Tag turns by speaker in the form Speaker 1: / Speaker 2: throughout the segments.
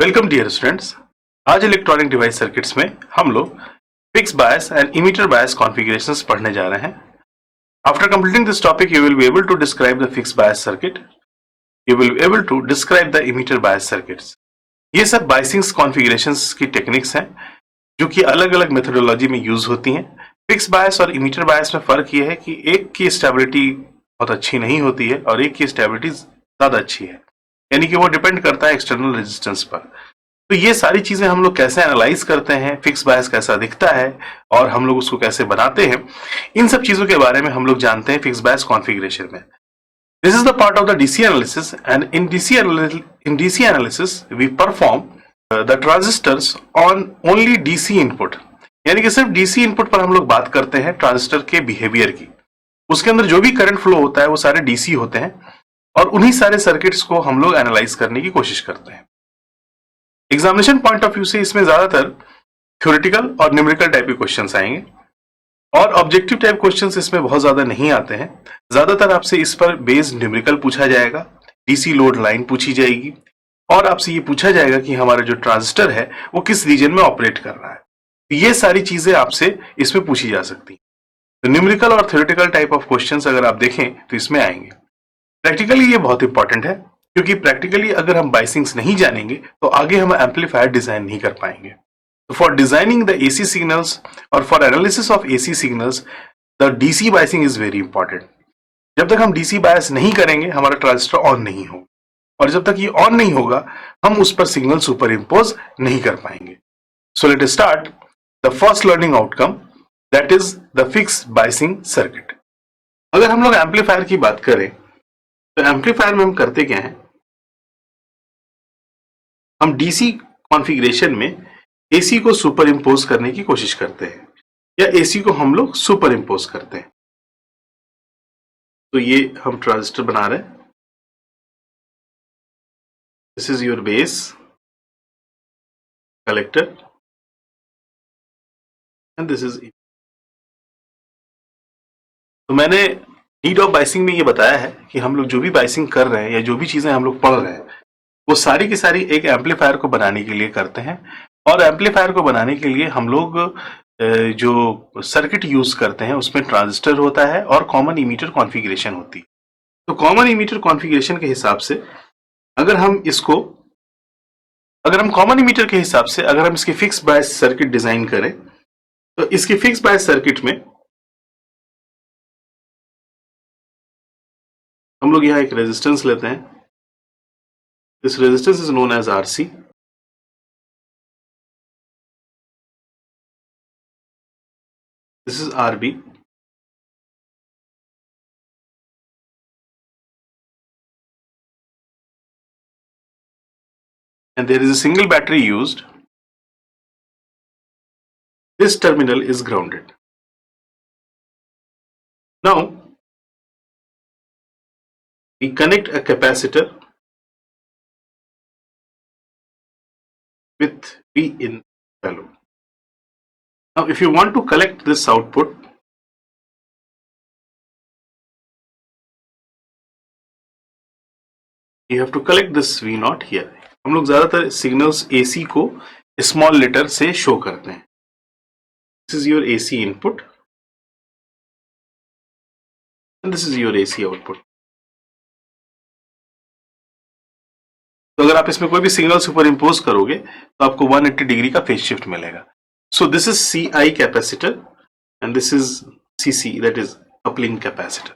Speaker 1: Welcome dear students. आज electronic device circuits में हम लोग fix bias and emitter bias configurations पढ़ने जा रहे हैं। After completing this topic you will be able to describe the fix bias circuit, you will be able to describe the emitter bias circuits. ये सब बायसिंग्स configurations की techniques हैं जो कि अलग अलग मेथोडोलॉजी में यूज होती हैं। फिक्स बायस और इमीटर बायस में फर्क ये है कि एक की स्टेबिलिटी बहुत अच्छी नहीं होती है और एक की स्टेबिलिटी ज्यादा अच्छी है, यानी कि वो डिपेंड करता है एक्सटर्नल रेजिस्टेंस पर। तो ये सारी चीजें हम लोग कैसे एनालाइज करते हैं, फिक्स बायस कैसा दिखता है और हम लोग उसको कैसे बनाते हैं, इन सब चीजों के बारे में हम लोग जानते हैं फिक्स बायस कॉन्फ़िगरेशन में। This is the part of the DC analysis and in DC analysis we perform the transistors on only DC input, यानी कि सिर्फ डीसी इनपुट पर हम लोग बात करते हैं ट्रांजिस्टर के बिहेवियर की। उसके अंदर जो भी करंट फ्लो होता है वो सारे डीसी होते हैं और उन्हीं सारे सर्किट्स को हम लोग एनालाइज करने की कोशिश करते हैं। एग्जामिनेशन पॉइंट ऑफ व्यू से इसमें ज्यादातर थ्योरेटिकल और न्यूमेरिकल टाइप के क्वेश्चंस आएंगे और ऑब्जेक्टिव टाइप क्वेश्चंस इसमें बहुत ज्यादा नहीं आते हैं। ज्यादातर आपसे इस पर बेस्ड न्यूमेरिकल पूछा जाएगा, डीसी लोड लाइन पूछी जाएगी और आपसे ये पूछा जाएगा कि हमारा जो ट्रांजिस्टर है वो किस रीजन में ऑपरेट कर रहा है। तो ये सारी चीजें आपसे इसमें पूछी जा सकती हैं। तो न्यूमेरिकल और थ्योरेटिकल टाइप ऑफ क्वेश्चंस अगर आप देखें तो इसमें आएंगे। प्रैक्टिकली ये बहुत इंपॉर्टेंट है क्योंकि प्रैक्टिकली अगर हम बायसिंग्स नहीं जानेंगे तो आगे हम एम्पलीफायर डिजाइन नहीं कर पाएंगे। तो for designing the AC signals और for analysis of AC signals the DC biasing is very important. जब तक हम डीसी बायस नहीं करेंगे हमारा ट्रांजिस्टर ऑन नहीं होगा और जब तक ये ऑन नहीं होगा हम उस पर सिग्नल सुपर इम्पोज नहीं कर पाएंगे। So let us start the first learning outcome, that is the fix biasing circuit. अगर हम लोग एम्पलीफायर की बात करें तो एम्पलीफायर में हम करते क्या है, हम डीसी कॉन्फ़िगरेशन में एसी को सुपर इम्पोज करने की कोशिश करते हैं या एसी को हम लोग सुपर इम्पोज करते हैं। तो ये हम ट्रांजिस्टर बना रहे हैं, this is your base collector and this is. तो मैंने नीड ऑफ बायसिंग में ये बताया है कि हम लोग जो भी बायसिंग कर रहे हैं या जो भी चीजें हम लोग पढ़ रहे हैं वो सारी की सारी एक एम्पलीफायर को बनाने के लिए करते हैं और एम्पलीफायर को बनाने के लिए हम लोग जो सर्किट यूज करते हैं उसमें ट्रांजिस्टर होता है और कॉमन इमीटर कॉन्फ़िगरेशन होती है। तो कॉमन इमीटर कॉन्फ़िगरेशन के हिसाब से अगर हम कॉमन इमीटर के हिसाब से अगर हम इसकी फिक्स बायस सर्किट डिजाइन करें तो इसकी फिक्स बायस सर्किट में हम लोग यहां एक रेजिस्टेंस लेते हैं। This resistance is known as RC. This is RB. And there is a single battery used. This terminal is grounded. Now, we connect a capacitor with V in value. Now, if you want to collect this output, you have to collect this V naught here. हम लोग ज्यादातर signals AC को small letter से show करते हैं। This is your AC input and this is your AC output. तो अगर आप इसमें कोई भी सिग्नल सुपर इम्पोज करोगे तो आपको 180 डिग्री का फेज शिफ्ट मिलेगा। So this is CI capacitor and this is CC, that is coupling capacitor.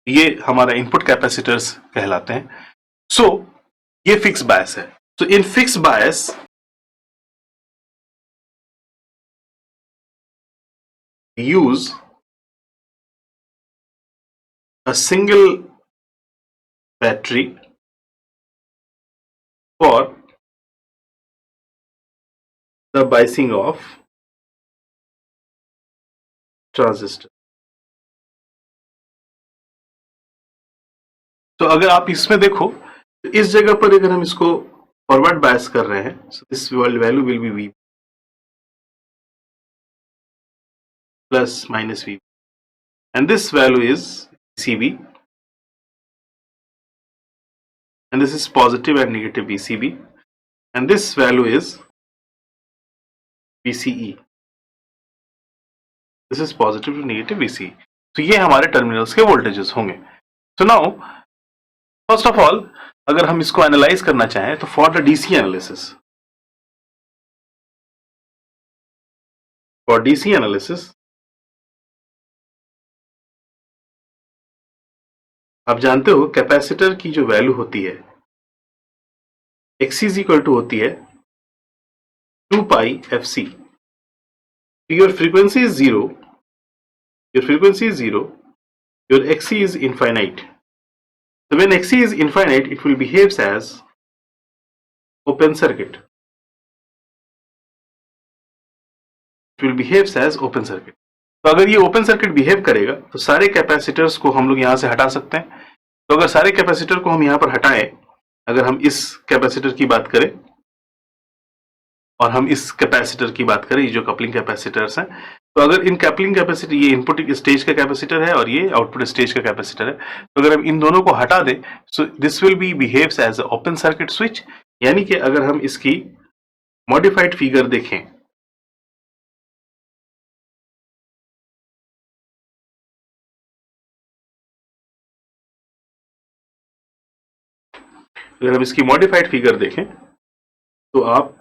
Speaker 1: ये हमारा इनपुट कैपेसिटर्स कहलाते हैं। सो ये फिक्स बायस है। तो in fix bias use a single battery for the biasing of transistor. तो अगर आप इसमें देखो तो इस जगह पर अगर हम इसको फॉरवर्ड बायस कर रहे हैं, so this value will be V plus minus V and this value is VCB and this is positive and negative VCB and this value is VCE. This is positive to negative VCE. तो ये हमारे terminals के voltages होंगे. So now first of all अगर हम इसको analyse करना चाहें तो फॉर द डीसी एनालिसिस, आप जानते हो कैपेसिटर की जो वैल्यू होती है XC इज इक्वल टू होती है 2 पाई FC. Your frequency is zero, your XC is infinite. So when XC is infinite, it will behave as open circuit. तो अगर ये ओपन सर्किट बिहेव करेगा तो सारे कैपेसिटर्स को हम लोग यहां से हटा सकते हैं. तो अगर सारे कैपेसिटर को हम यहां पर हटाएं, अगर हम इस कैपेसिटर की बात करें और हम इस कैपेसिटर की बात करें, ये जो कपलिंग कैपेसिटर्स हैं, तो अगर इन कपलिंग कैपेसिटर, ये इनपुट स्टेज का कैपेसिटर है और ये आउटपुट स्टेज का कैपेसिटर है, तो अगर हम इन दोनों को हटा दें, so this will be behaves as open circuit switch. यानी कि अगर हम इसकी मॉडिफाइड फिगर देखें, अगर हम इसकी मॉडिफाइड फिगर देखें तो आप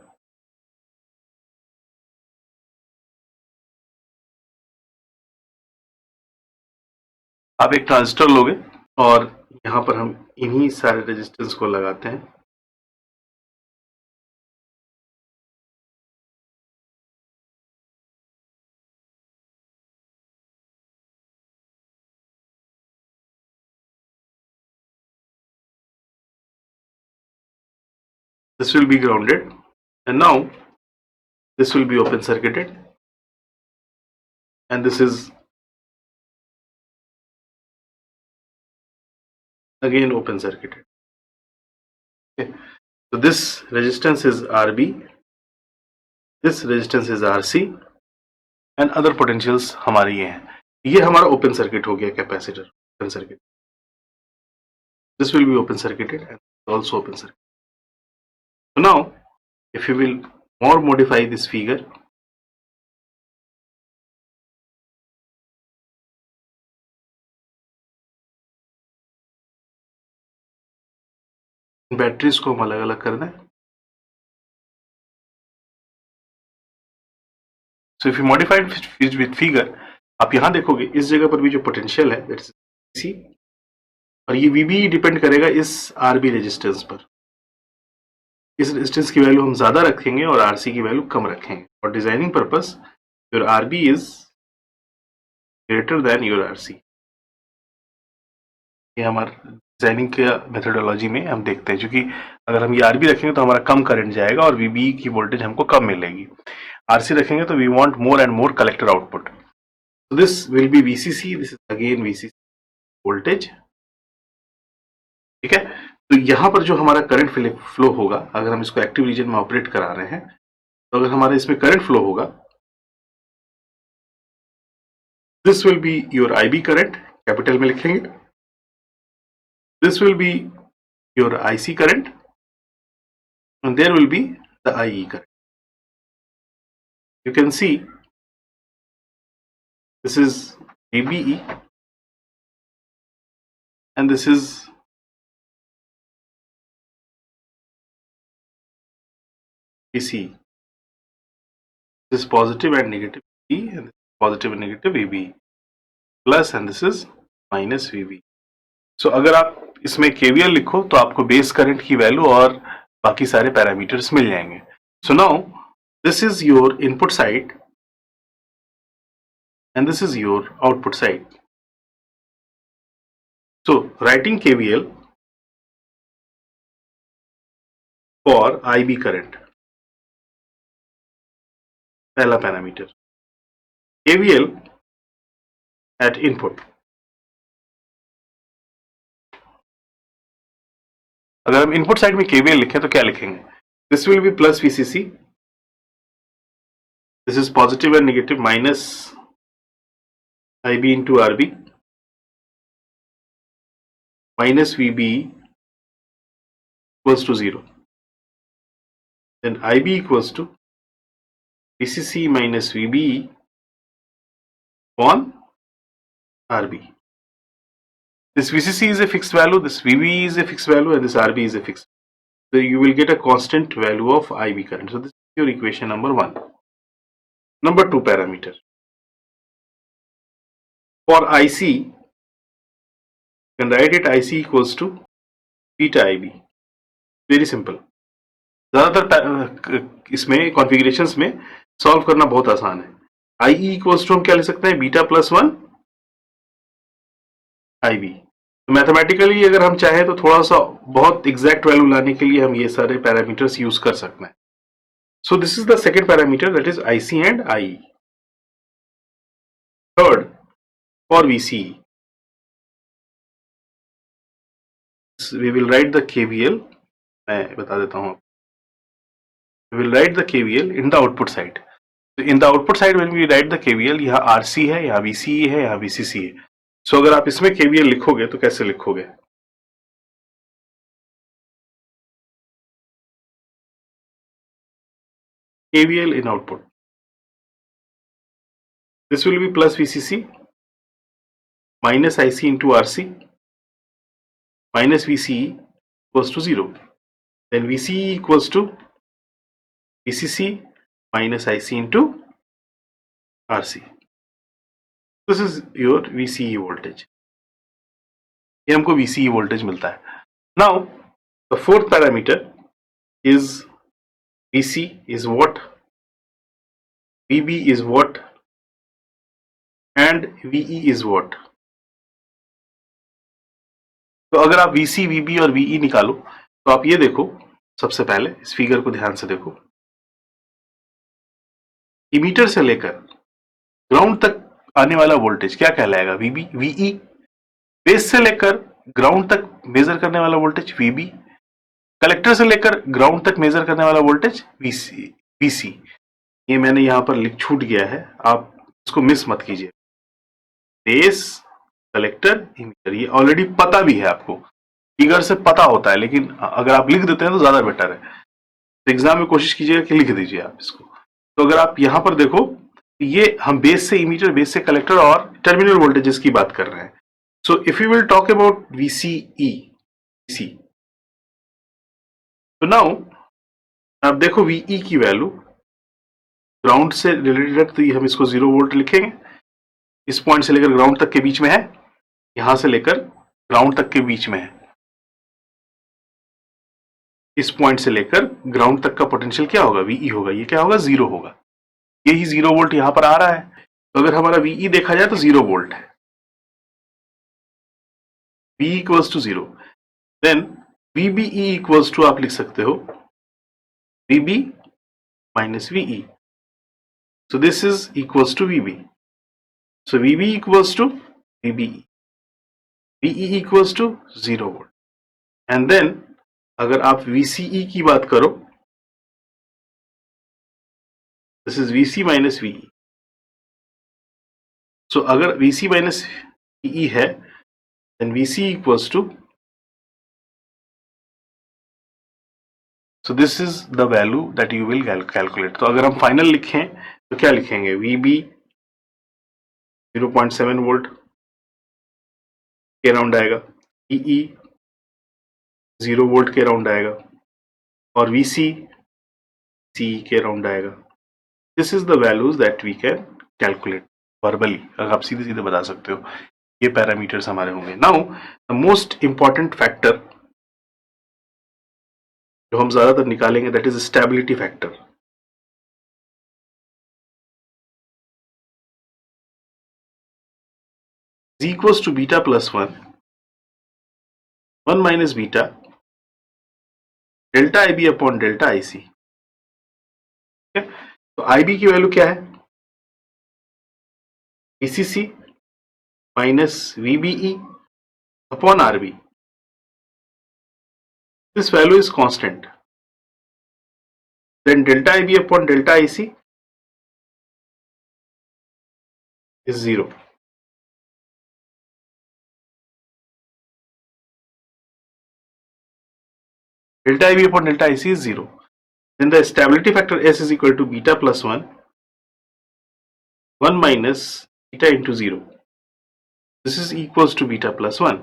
Speaker 1: एक ट्रांजिस्टर लोगे और यहां पर हम इन्हीं सारे रेजिस्टेंस को लगाते हैं. This will be grounded and now this will be open circuited and this is again open circuited. Okay. So this resistance is RB, this resistance is RC and other potentials हमारे ये हैं. ये हमारा open circuit हो गया capacitor, open circuit. This will be open circuited and also open circuit. So now if you will more modify this figure, batteries को हम अलग अलग कर दें. So if you modify it with figure, आप यहां देखोगे इस जगह पर भी जो पोटेंशियल है दैट इज सी, और ये VB डिपेंड करेगा इस RB रेजिस्टेंस पर. इस रेजिस्टेंस की वैल्यू हम ज्यादा रखेंगे और RC की वैल्यू कम रखेंगे. For designing purpose your RB is greater than your RC. ये हमारे डिजाइनिंग के मेथोडोलॉजी में हम देखते हैं, क्योंकि अगर हम ये RB रखेंगे तो हमारा कम करंट जाएगा और VB की वोल्टेज हमको कम मिलेगी. RC रखेंगे तो we want more and more collector output. So this will be VCC, this is again VCC voltage. ठीक है. तो यहां पर जो हमारा करंट फ्लो होगा, अगर हम इसको एक्टिव रीजन में ऑपरेट करा रहे हैं, तो अगर हमारे इसमें करंट फ्लो होगा, this will be your IB current, capital में लिखेंगे. This will be your IC current and there will be the IE current. You can see this is VBE and this is VCE. This is positive and negative E and positive and negative VBE plus and this is minus VB. So अगर आप इसमें KVL लिखो तो आपको base current की value और बाकी सारे पैरामीटर्स मिल जाएंगे. So now this is your input side and this is your output side. So writing KVL for IB current, पहला पैरामीटर, KVL at input. अगर हम इनपुट साइड में KVL लिखें तो क्या लिखेंगे? This will be plus VCC, this is positive and negative minus IB into RB minus VB equals to 0. then IB equals to VCC minus VBE upon RB. This VCC is a fixed value, this VBE is a fixed value, and this RB is a fixed. So you will get a constant value of IB current. So this is your equation number 1. Number 2 parameter. For IC, you can write it IC equals to beta IB. Very simple. ज़्यादातर इसमें configurations में solve करना बहुत आसान है. IE equals to हम क्या लिख सकते हैं, बीटा प्लस 1 IB. तो मैथमेटिकली अगर हम चाहें तो थोड़ा सा बहुत एग्जैक्ट वैल्यू लाने के लिए हम ये सारे पैरामीटर्स यूज कर सकते हैं. So this is the second parameter, that is IC and IE. Third, for VCE we will write the KVL. मैं बता देता हूँ. We will write the KVL in the output side. So in the output side when we write the KVL, यहाँ RC है, यहाँ VCE है, यहाँ VCC है. So अगर आप इसमें KVL लिखोगे तो कैसे लिखोगे? KVL in output. This will be plus VCC minus IC into RC minus VCE equals to 0. Then VCE equals to VCC minus IC into RC. This is your VCE voltage. ये हमको VCE voltage मिलता है. Now the fourth parameter is VC is what, VB is what, and VE is what. तो अगर आप VC, VB और VE निकालो तो आप ये देखो, सबसे पहले इस फिगर को ध्यान से देखो. इमीटर से लेकर ग्राउंड तक आने वाला वोल्टेज क्या कहलाएगा? VB, VE. बेस से लेकर ग्राउंड तक मेजर करने वाला वोल्टेज VB. कलेक्टर से लेकर ग्राउंड तक मेजर करने वाला वोल्टेज VC. ये मैंने यहां पर लिख छूट गया है, आप इसको मिस मत कीजिए. बेस, कलेक्टर, इमीटर, ये ऑलरेडी पता भी है आपको, फिगर से पता होता है, लेकिन अगर आप लिख देते हैं तो ज्यादा बेटर है. तो एग्जाम में कोशिश कीजिएगा कि लिख दीजिए आप इसको. तो अगर आप यहां पर देखो, ये हम बेस से इमीटर, बेस से कलेक्टर और टर्मिनल वोल्टेजेस की बात कर रहे हैं. So if you will talk about VCE, VC, तो नाउ आप देखो VE की वैल्यू ग्राउंड से रिलेटेड है, तो ये हम इसको 0 वोल्ट लिखेंगे. इस पॉइंट से लेकर ग्राउंड तक के बीच में है, यहां से लेकर ग्राउंड तक के बीच में है. इस पॉइंट से लेकर ग्राउंड तक का पोटेंशियल क्या होगा? VE होगा. ये क्या होगा? 0 होगा. यही 0 वोल्ट यहां पर आ रहा है. तो अगर हमारा VE देखा जाए तो 0 वोल्ट है. VE equals to 0. Then VBE equals to आप लिख सकते हो VB minus VE. So this is equals to VB. So VB equals to VBE. VE equals to 0 volt. And then अगर आप VCE की बात करो, this is VC minus VE. So अगर VC minus VE है, then VC equals to, so this is the value that you will calculate. तो अगर हम फाइनल लिखें तो क्या लिखेंगे? VB 0.7 वोल्ट के अराउंड आएगा, VE 0 वोल्ट के अराउंड आएगा, और VC के अराउंड आएगा. This is the values that we can calculate verbally. अगर आप सीधे सीधे बता सकते हो, ये पैरामीटर्स हमारे होंगे. Now the most important factor जो हम ज्यादातर निकालेंगे, that is stability factor. is equals to beta plus 1 minus beta delta IB upon delta IC. तो IB की वैल्यू क्या है? VCC minus VBE upon RB. This value is constant. Then delta IB upon delta IC is 0. Delta IB upon delta IC is 0. then the stability factor S is equal to beta plus 1 minus beta into 0. This is equals to beta plus 1.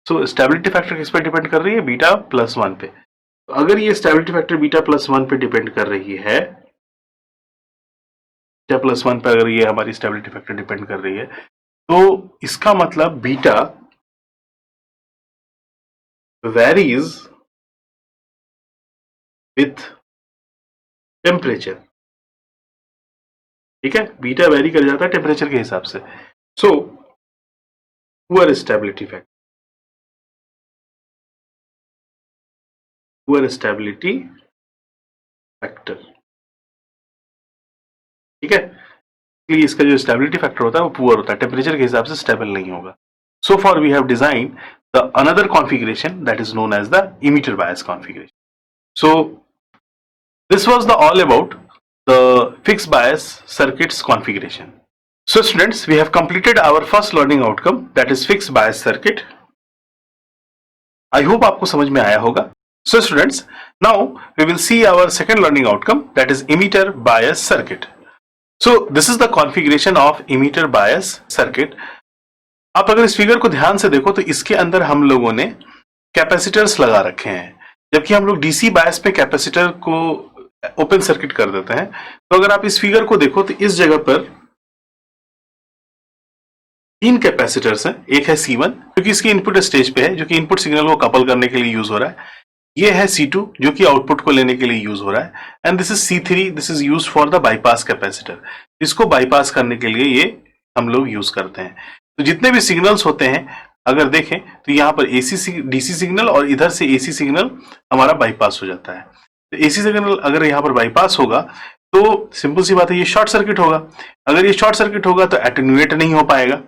Speaker 1: So stability factor किस पे depend कर रही है? Beta plus 1 पे. तो अगर ये stability factor beta plus 1 पे डिपेंड कर रही है, बीटा प्लस 1 पे अगर ये हमारी स्टेबिलिटी फैक्टर डिपेंड कर रही है, तो इसका मतलब बीटा वेरीज विथ टेम्परेचर. ठीक है, बीटा वेरी कर जाता है टेम्परेचर के हिसाब से. So poor stability factor, poor stability factor. ठीक है, इसलिए इसका जो स्टेबिलिटी फैक्टर होता है वो पुअर होता है, टेम्परेचर के हिसाब से स्टेबल नहीं होगा. So for we have design the another configuration that is known as the emitter bias configuration. So this was the all about the fixed bias circuits configuration. So students, we have completed our first learning outcome, that is fixed bias circuit. I hope आपको समझ में आया होगा. So students, now we will see our second learning outcome, that is emitter bias circuit. So this is the configuration of emitter bias circuit. आप अगर इस figure को ध्यान से देखो तो इसके अंदर हम लोगों ने कैपेसिटर्स लगा रखे हैं, जबकि हम लोग डीसी बायस में कैपेसिटर को ओपन सर्किट कर देते हैं. तो अगर आप इस फिगर को देखो तो इस जगह पर 3 कैपेसिटर्स हैं. एक है C1 क्योंकि इसकी इनपुट स्टेज पे है, जो कि इनपुट सिग्नल को कपल करने के लिए यूज हो रहा है. ये है C2 जो कि आउटपुट को लेने के लिए यूज हो रहा है. And this is C3, this is use for the bypass capacitor. इसको बाईपास करने के लिए ये हम लोग यूज करते हैं. तो जितने भी सिग्नल्स होते हैं अगर देखें तो यहाँ पर डीसी सिग्नल और इधर से एसी सिग्नल हमारा बाईपास हो जाता है. एसी सिग्नल अगर यहाँ पर बाईपास होगा तो सिंपल सी बात है, ये शॉर्ट सर्किट होगा. अगर ये शॉर्ट सर्किट होगा तो एटेन्यूएट नहीं हो पाएगा.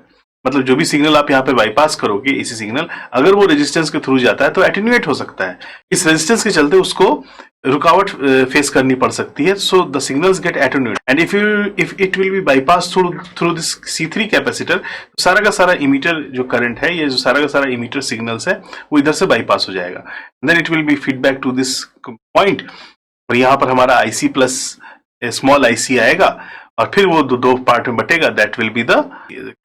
Speaker 1: मतलब जो भी सिग्नल आप यहाँ पे बाईपास करोगे एसी सिग्नल, अगर वो रेजिस्टेंस के थ्रू जाता है तो एटेन्यूएट हो सकता है. इस रेजिस्टेंस के चलते उसको रुकावट फेस करनी पड़ सकती है. So the signals get attenuate and if it will be bypass through this C3 capacitor, सारा का सारा इमीटर जो करंट है, ये जो सारा का सारा इमीटर सिग्नल्स है वो इधर से बाईपास हो जाएगा. Then it will be feedback to this point, और यहाँ पर हमारा IC प्लस स्मॉल IC आएगा और फिर वो दो पार्ट में बटेगा. That will be the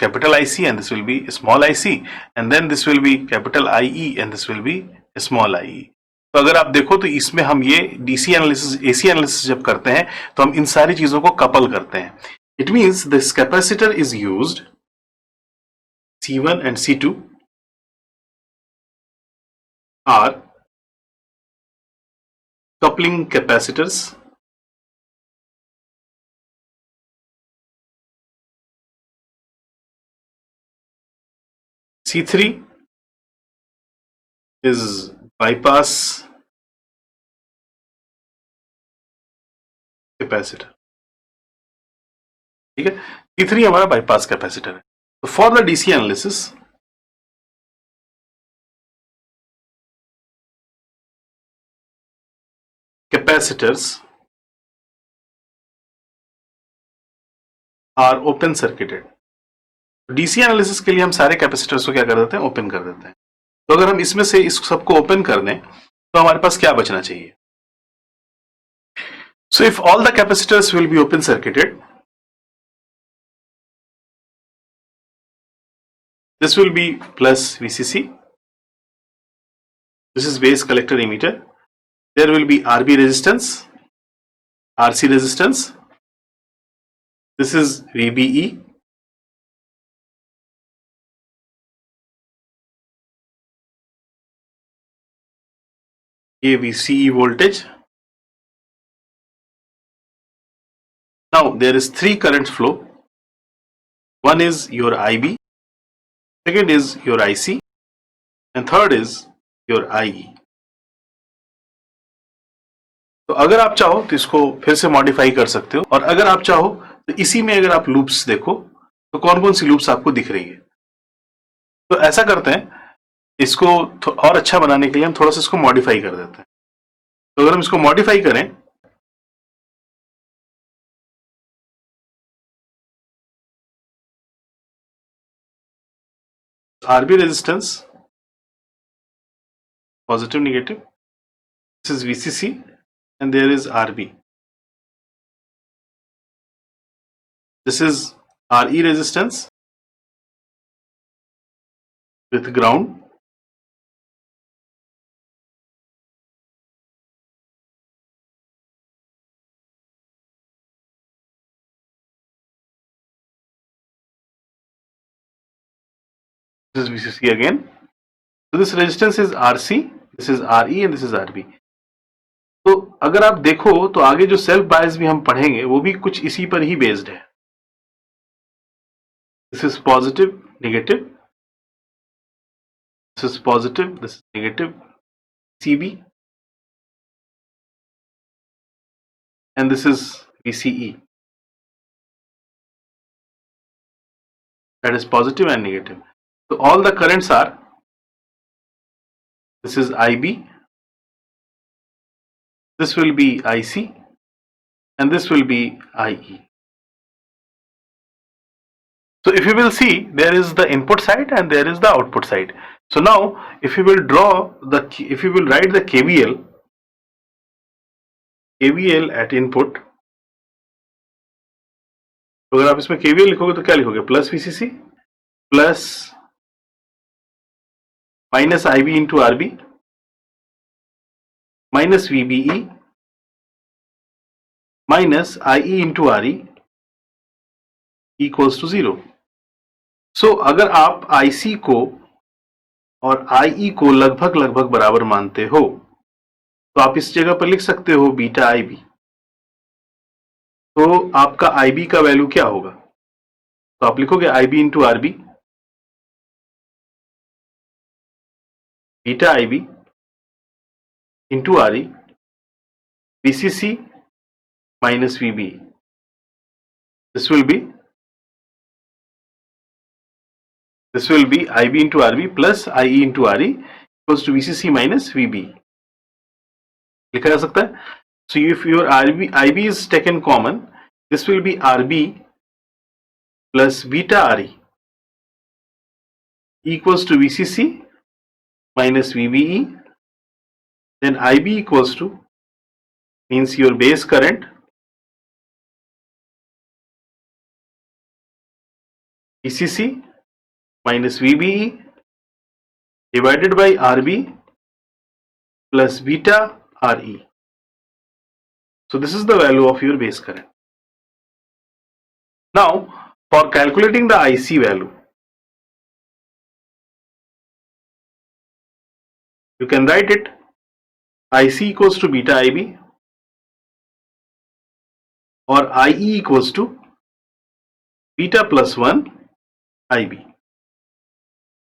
Speaker 1: capital IC and this will be small IC and then this will be capital IE and this will be small IE. तो अगर आप देखो तो इसमें हम ये DC एनालिसिस AC एनालिसिस जब करते हैं तो हम इन सारी चीजों को कपल करते हैं. It means this capacitor is used, C1 and C2 are coupling capacitors. C3 is bypass capacitor. ठीक है, C3 हमारा बाईपास कैपेसिटर है. तो for the DC analysis capacitors are open circuited. DC analysis के लिए हम सारे कैपेसिटर्स को क्या कर देते हैं? ओपन कर देते हैं. तो अगर हम इसमें से इस सबको ओपन कर दें तो हमारे पास क्या बचना चाहिए? So if all the capacitors will be open circuited, this will be plus VCC. This is base collector emitter. There will be RB resistance, RC resistance. This is VBE. ये VCE voltage. Now there is 3 current flow. One is your IB, second is your IC, and third is your IE. तो अगर आप चाहो तो इसको फिर से modify कर सकते हो, और अगर आप चाहो तो इसी में अगर आप लूप्स देखो तो कौन कौन सी लूप्स आपको दिख रही है. तो ऐसा करते हैं, इसको और अच्छा बनाने के लिए हम थोड़ा सा इसको मॉडिफाई कर देते हैं. तो अगर हम इसको मॉडिफाई करें, RB resistance positive negative, This is VCC and there is RB. This is RE resistance with ground. This is VCC again. So this resistance is RC, this is RE and this is RB. तो अगर आप देखो तो आगे जो self बायस भी हम पढ़ेंगे वो भी कुछ इसी पर ही बेस्ड है. This is positive, negative. This is positive, this is negative. CB and this is VCE. That is positive and negative. So all the currents are, this is IB, this will be IC and this will be IE. So if you will see, there is the input side and there is the output side. So now if you will write the KVL at input, तो अगर आप इसमें KVL लिखोगे तो क्या लिखोगे? Plus VCC plus minus IB into RB minus VBE minus IE into RE equals to 0. So अगर आप IC को और IE को लगभग बराबर मानते हो तो आप इस जगह पर लिख सकते हो बीटा IB. तो आपका IB का वैल्यू क्या होगा? तो आप लिखोगे IB into RB beta IB into RE VCC minus VB. This will be IB into RB plus IE into RE equals to VCC minus VB. लिखा जा सकता है. So if your IB is taken common, this will be RB plus beta RE equals to VCC minus VBE. Then IB equals to, means your base current, VCC minus VBE divided by RB plus beta RE. So this is the value of your base current. Now for calculating the IC value, you can write it IC equals to beta IB or IE equals to beta plus 1 IB.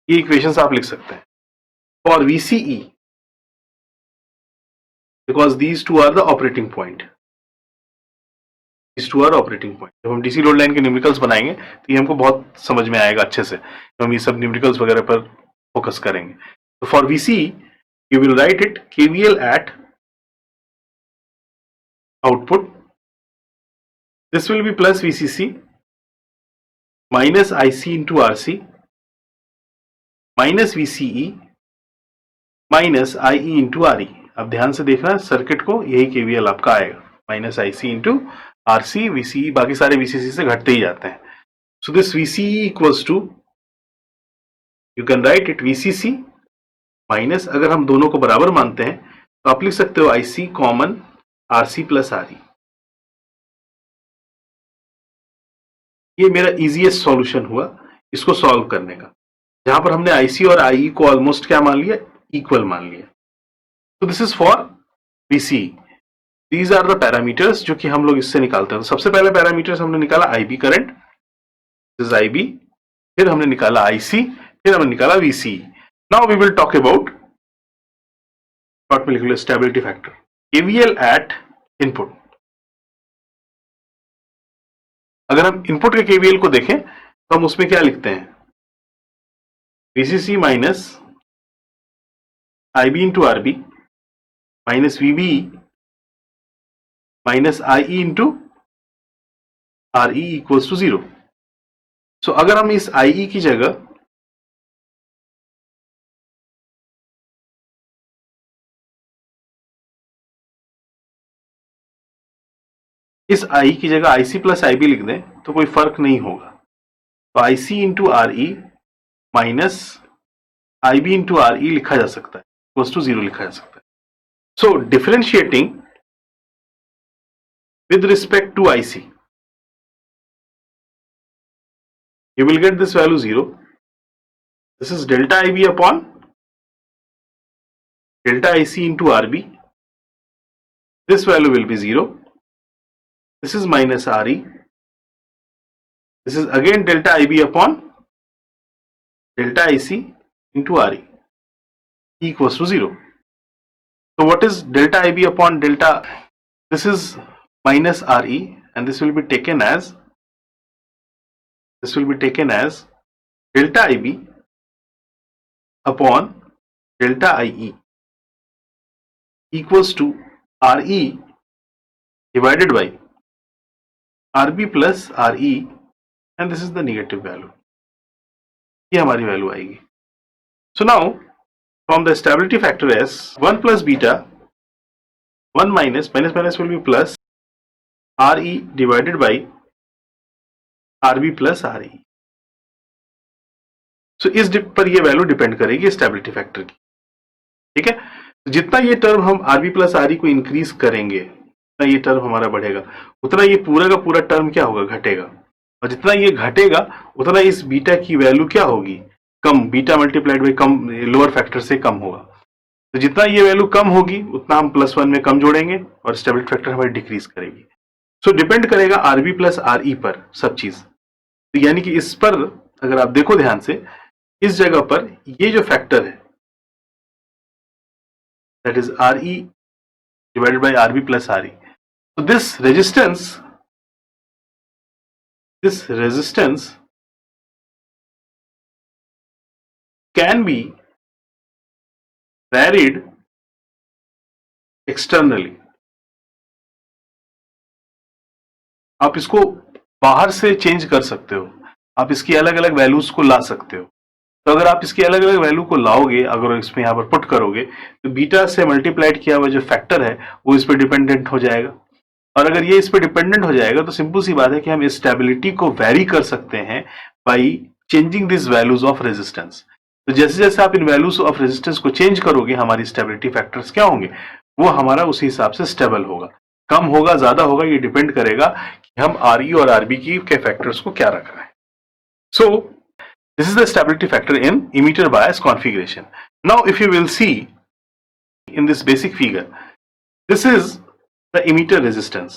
Speaker 1: ये equations आप लिख सकते हैं. For VCE, because these two are the operating point. These two are operating point. जब हम DC load line के numericals बनाएंगे तो ये हमको बहुत समझ में आएगा अच्छे से. तो हम ये सब न्यूमेरिकल्स वगैरह पर फोकस करेंगे. तो for VCE, you will write it KVL at output. This will be plus VCC minus IC into RC minus VCE minus IE into RE. अब ध्यान से देखना सर्किट को, यही KVL आपका आएगा. Minus IC into RC, VCE बाकी सारे VCC से घटते ही जाते हैं. So this VCE equals to, you can write it VCC minus, अगर हम दोनों को बराबर मानते हैं तो आप लिख सकते हो IC common RC plus RE. ये मेरा इजीएस्ट सॉल्यूशन हुआ इसको सॉल्व करने का, जहां पर हमने IC और IE को ऑलमोस्ट क्या मान लिया? इक्वल मान लिया. तो this is for VCE. These are the parameters जो कि हम लोग इससे निकालते हैं. तो सबसे पहले पैरामीटर्स हमने निकाला IB current, this is IB, फिर हमने निकाला IC, फिर हमने निकाला VCE. Now we will talk about short में लिख लो stability factor. KVL at input. अगर हम इनपुट के KVL को देखें तो हम उसमें क्या लिखते हैं? VCC minus IB into RB minus VBE minus IE into RE equals to 0. So अगर हम इस IE की जगह इस I की जगह IC प्लस IB लिख दें तो कोई फर्क नहीं होगा। तो IC into RE minus IB into RE लिखा जा सकता है, इक्वल्स टू 0 लिखा जा सकता है। सो differentiating with respect to IC, you will get this value 0. This is delta IB upon delta IC into RB. This value will be 0. This is minus RE. This is again delta IB upon delta IC into RE equals to 0. So what is delta IB upon delta? This is minus RE and this will be taken as delta IB upon delta IE equals to RE divided by RB plus RE and this is the negative value. ये हमारी value आएगी. So now from the stability factor S, 1 plus beta, 1 minus will be plus RE divided by RB plus RE. So इस पर ये value depend करेगी stability factor की. ठीक है, तो जितना ये टर्म हम RB प्लस RE को इंक्रीज करेंगे उतना ये टर्म हमारा बढ़ेगा, उतना ये पूरा का पूरा टर्म क्या होगा, घटेगा. और जितना ये घटेगा उतना इस बीटा की वैल्यू क्या होगी, कम. बीटा मल्टीप्लाइड बाई कम, लोअर फैक्टर से कम होगा. तो जितना ये वैल्यू कम होगी उतना हम +1 में कम जोड़ेंगे और स्टेबिलिटी फैक्टर हमारी डिक्रीज करेगी. सो डिपेंड करेगा RB प्लस RE पर सब चीज. तो यानी कि इस पर अगर आप देखो ध्यान से, इस जगह पर ये जो फैक्टर है that is RE divided by RB plus RE. So this resistance can be varied externally. आप इसको बाहर से चेंज कर सकते हो, आप इसकी अलग अलग वैल्यूज को ला सकते हो. तो अगर आप इसकी अलग अलग वैल्यू को लाओगे, अगर इसमें यहाँ पर पुट करोगे तो बीटा से मल्टीप्लाइड किया हुआ जो फैक्टर है वो इस पर डिपेंडेंट हो जाएगा. और अगर ये इस पर डिपेंडेंट हो जाएगा तो सिंपल सी बात है कि हम स्टेबिलिटी को वेरी कर सकते हैं by changing this values of resistance. तो जैसे जैसे आप इन वैल्यूज ऑफ रेजिस्टेंस को चेंज करोगे हमारी स्टेबिलिटी फैक्टर्स क्या होंगे, वो हमारा उसी हिसाब से स्टेबल होगा. कम होगा, ज्यादा होगा, ये डिपेंड करेगा कि हम RE और RB के फैक्टर्स को क्या रख रहे हैं. सो this is the stability factor in emitter bias configuration. Now if you will see in this basic figure, this is the emitter resistance.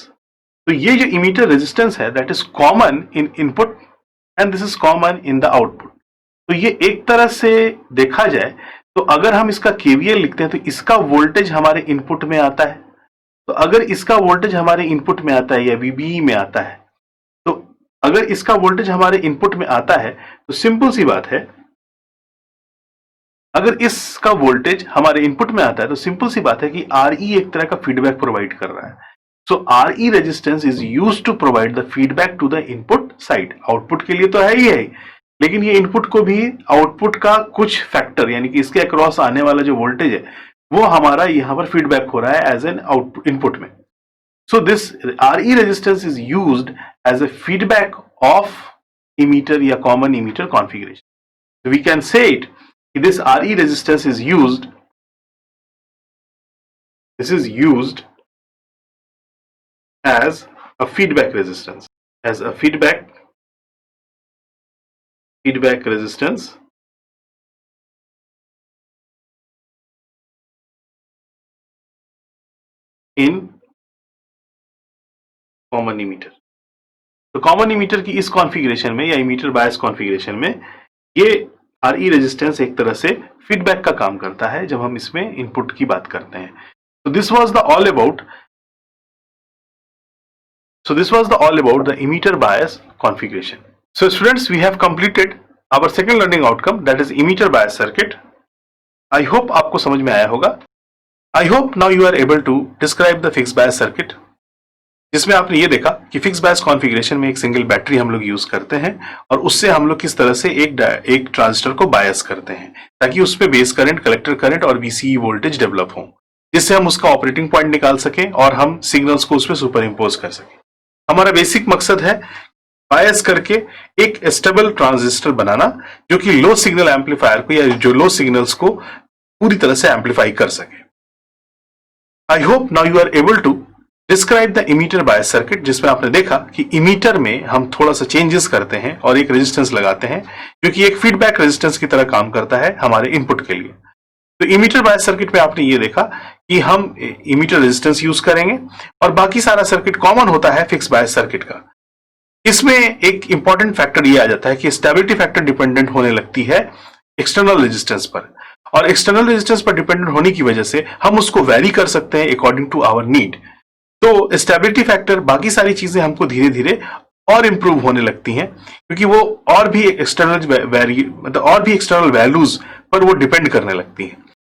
Speaker 1: तो ये जो emitter resistance है that is common in input and this is common in the output. तो ये एक तरह से देखा जाए तो अगर हम इसका KVL लिखते हैं तो इसका वोल्टेज हमारे इनपुट में आता है. तो अगर इसका वोल्टेज हमारे इनपुट में आता है या VBE में आता है, अगर इसका वोल्टेज हमारे इनपुट में आता है तो सिंपल सी बात है, अगर इसका वोल्टेज हमारे इनपुट में आता है तो सिंपल सी बात है कि RE एक तरह का फीडबैक प्रोवाइड कर रहा है. So RE resistance is used to provide the feedback to the input side. Output के लिए तो है ही है, लेकिन ये इनपुट को भी आउटपुट का कुछ फैक्टर यानी कि इसके अक्रॉस आने वाला जो वोल्टेज है वो हमारा यहाँ पर फीडबैक हो रहा है एज एन आउटपुट इनपुट में. So this RE resistance is used as a feedback of emitter या common emitter configuration. So we can say it, this RE resistance is used. This is used as a feedback resistance, as a feedback resistance in common emitter. तो common emitter की इस configuration में या emitter bias configuration में ये RE resistance एक तरह से फीडबैक का काम करता है जब हम इसमें इनपुट की बात करते हैं. तो this was the all about the emitter bias configuration. So students, we have completed our second learning outcome that is emitter bias circuit. I hope आपको समझ में आया होगा. I hope now you are able to describe the fix bias circuit, जिसमें आपने ये देखा कि फिक्स बायस कॉन्फ़िगरेशन में एक सिंगल बैटरी हम लोग यूज करते हैं और उससे हम लोग किस तरह से एक ट्रांजिस्टर को बायस करते हैं ताकि उसमें बेस करंट, कलेक्टर करंट और VCE वोल्टेज डेवलप हो, जिससे हम उसका ऑपरेटिंग पॉइंट निकाल सकें और हम सिग्नल्स को उसमें सुपर इम्पोज कर सकें. हमारा बेसिक मकसद है बायस करके एक स्टेबल ट्रांजिस्टर बनाना जो कि लो सिग्नल एम्पलीफायर को या जो लो सिग्नल्स को पूरी तरह से एम्पलीफाई कर सके। I hope now you are able to describe the emitter bias circuit, जिसमें आपने देखा कि इमीटर में हम थोड़ा सा चेंजेस करते हैं और एक रेजिस्टेंस लगाते हैं जो कि एक फीडबैक रेजिस्टेंस की तरह काम करता है हमारे इनपुट के लिए। तो इमीटर बायस सर्किट में आपने ये देखा कि हम इमीटर रेजिस्टेंस यूज करेंगे और बाकी सारा सर्किट कॉमन होता है फिक्स बायस सर्किट का। इसमें एक इंपॉर्टेंट फैक्टर ये आ जाता है कि स्टेबिलिटी फैक्टर डिपेंडेंट होने लगती है एक्सटर्नल रेजिस्टेंस पर, और एक्सटर्नल रेजिस्टेंस पर डिपेंडेंट होने की वजह से हम उसको वेरी कर सकते हैं अकॉर्डिंग टू आवर नीड। तो स्टेबिलिटी फैक्टर बाकी सारी चीजें हमको धीरे धीरे और इंप्रूव होने लगती हैं क्योंकि वो और भी एक्सटर्नल वैल्यूज पर वो डिपेंड करने लगती हैं।